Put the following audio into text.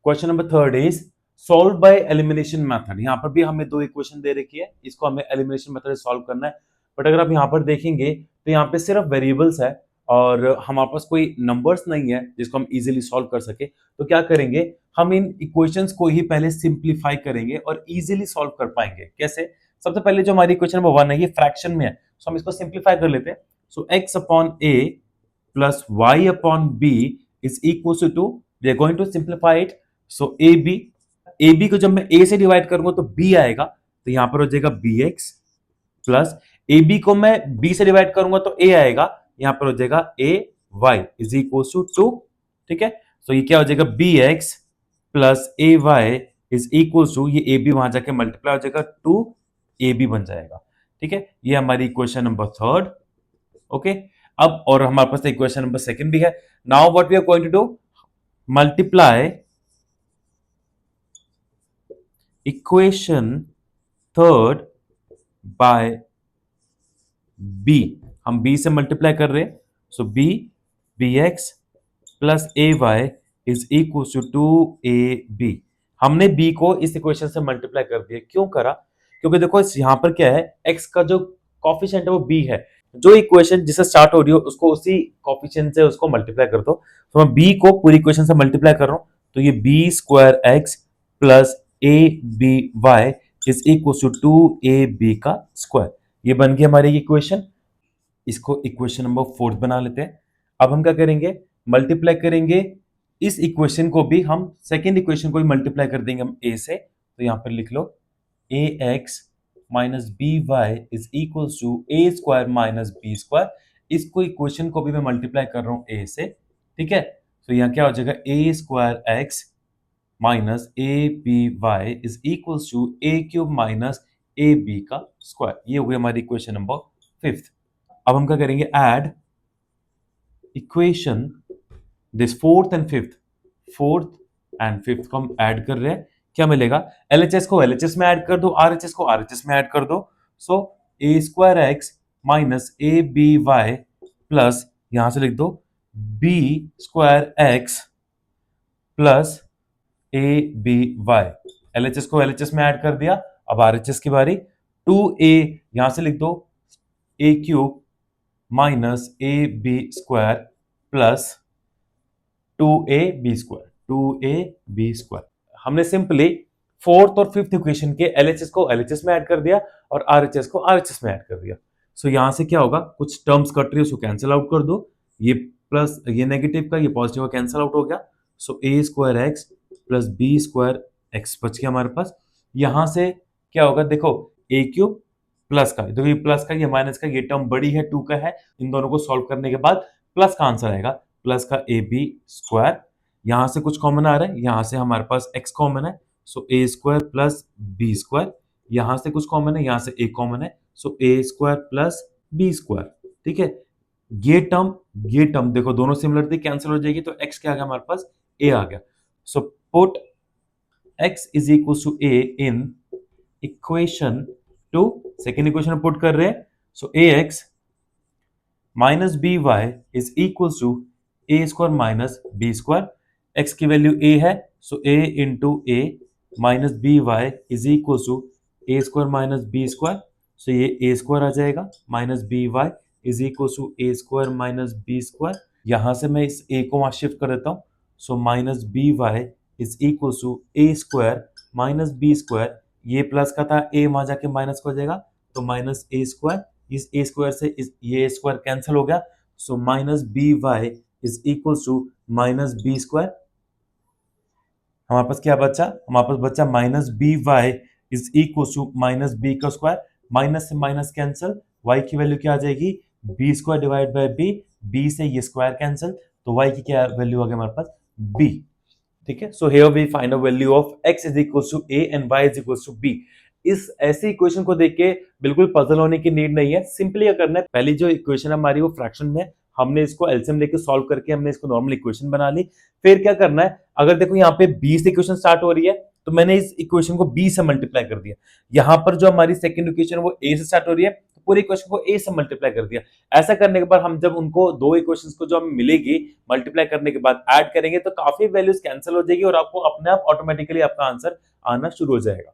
Question number third is solve by elimination method. यहाँ पर भी हमें दो इक्वेशन दे रखी है, इसको हमें एलिमिनेशन मेथड से सॉल्व करना है। बट अगर आप यहाँ पर देखेंगे तो यहाँ पे सिर्फ वेरिएबल्स है और हमारे पास कोई नंबर्स नहीं है जिसको हम इजीली सॉल्व कर सके। तो क्या करेंगे, हम इन इक्वेशंस को ही पहले सिंप्लीफाई करेंगे और इजीली सॉल्व कर पाएंगे। कैसे? सबसे पहले जो हमारी इक्वेशन नंबर 1 है ये फ्रैक्शन में है, तो हम इसको सिंप्लीफाई कर लेते हैं। So x upon a plus y upon b is equal to, we are going to simplify it. So A B को जब मैं ए से डिवाइड करूंगा तो बी आएगा, तो यहां पर हो जाएगा B X plus A B को मैं बी से डिवाइड करूंगा तो ए आएगा, यहां पर हो जाएगा A Y is equal to 2। ठीक है, तो ये क्या हो जाएगा, B X plus A Y is equal to, ये ए बी वहां जाके मल्टीप्लाई हो जाएगा 2 ए बी बन जाएगा। ठीक है, ये हमारी इक्वेशन नंबर थर्ड। ओके, अब और हमारे पास इक्वेशन नंबर सेकंड भी है। Now what we are going to do, multiply equation third by B. हम बी से मल्टीप्लाई कर रहे हैं, so B X plus A Y is equal to A B. हमने बी को इस इक्वेशन से मल्टीप्लाई कर दिया। क्यों करा? क्योंकि देखो इस यहां पर क्या है, एक्स का जो कॉफिशिएंट है वो बी है, जो इक्वेशन जिससे स्टार्ट हो रही हो उसको उसी कॉफिशिएंट से उसको मल्टीप्लाई कर दो। तो मैं बी को पूरी इक्वेशन से मल्टीप्लाई कर रहा हूं, तो ये B square X plus A B Y is equal to A B का स्क्वायर। ये बन गई हमारी इक्वेशन। इसको इक्वेशन नंबर 4 बना लेते हैं। अब हम क्या करेंगे, मल्टीप्लाई करेंगे इस इक्वेशन को भी, हम सेकेंड इक्वेशन को भी मल्टीप्लाई कर देंगे हम ए से। तो यहां पर लिख लो A X minus B Y is equal to A square minus B square. इसको इक्वेशन को भी मैं मल्टीप्लाई कर रहा हूं ए से। ठीक है, तो यहां क्या हो जाएगा, A square X minus A B Y is equal to A cube minus A B का स्क्वायर। ये हो गई हमारी इक्वेशन नंबर 5। अब हम क्या करेंगे, add equation this fourth and fifth को हम ऐड कर रहे हैं। क्या मिलेगा, एलएचएस को एलएचएस में ऐड कर दो, आरएचएस को आरएचएस में ऐड कर दो। So A square X minus A B Y plus यहां से लिख दो B square X plus A B Y. LHS को एलएचएस में ऐड कर दिया। अब आरएचएस की बारी, 2a यहां से लिख दो A cube minus A B square plus 2ab square. हमने सिंपली फोर्थ और फिफ्थ इक्वेशन के एलएचएस को एलएचएस में ऐड कर दिया और आरएचएस को आरएचएस में ऐड कर दिया। सो यहां से क्या होगा, कुछ टर्म्स कट रही है उसको कैंसिल आउट कर दो, ये प्लस ये नेगेटिव का ये पॉजिटिव का कैंसिल आउट हो गया। So A square X plus B square X बच गया हमारे पास। यहां से क्या होगा, देखो ए क्यूब प्लस का, देखो ये प्लस का ये माइनस का, ये टर्म बड़ी है 2 का है, इन दोनों को सॉल्व करने के बाद प्लस का आंसर आएगा, प्लस का ए बी स्क्वायर। यहां से कुछ कॉमन आ रहा है, यहां से हमारे पास x कॉमन है, सो A square plus B square. यहां से कुछ कॉमन है, यहां से a कॉमन है, सो A square plus B square. ठीक है, ये टर्म देखो दोनों सिमिलर थी, कैंसिल हो जाएगी, तो x क्या आ गया हमारे पास, a आ गया। So put x is equal to a in equation 2, second equation में पुट कर रहे हैं। So ax minus B Y is equal to A square minus B square. X की वैल्यू a है, so a into A minus B Y is equal to A square minus B square. So ये a square आ जाएगा minus B Y is equal to A square minus B square. यहां से मैं इस a को वहां शिफ्ट कर देता हूं, so minus B Y is equal to A square minus B square. ये प्लस का था, a वहां जाके माइनस हो जाएगा, तो माइनस ए स्क्वायर, इस ए स्क्वायर से इस ये स्क्वायर कैंसिल हो गया, so minus B Y is equal to minus B square. हमारे पास क्या बचा, हमारे पास बचा minus B Y is equal to minus B का स्क्वायर, माइनस से माइनस कैंसिल, y की वैल्यू क्या आ जाएगी, B square divide by B, B से ये स्क्वायर कैंसिल, तो y की क्या वैल्यू आ गई हमारे पास, b। ठीक है, so here we find a value of x is equal to a and y is equal to b। इस ऐसी इक्वेशन को देख के बिल्कुल पजल होने की नीड नहीं है, सिंपली क्या करना है, पहली जो इक्वेशन हमारी वो फ्रैक्शन में, हमने इसको एलसीएम लेके सॉल्व करके हमने इसको नॉर्मल इक्वेशन बना ली। फिर क्या करना है, अगर देखो यहाँ पे b से इक्वेशन स्टार्ट हो रही है, तो मैंने इस इक्वेशन को b से मल्टीप्लाई कर दिया। यहाँ पर जो हमारी सेकंड इक्वेशन वो a से स्टार्ट हो रही है, तो पूरे इक्वेशन को a से मल्टीप्लाई कर दिया। ऐसा करने के बाद हम जब उनको दो इक्वेशंस को जो हमें मिलेगी मल्टीप्लाई करने के बाद ऐड करेंगे तो काफी वैल्यूज कैंसिल हो जाएगी और आपको अपने आप ऑटोमेटिकली आपका आंसर आना शुरू हो जाएगा।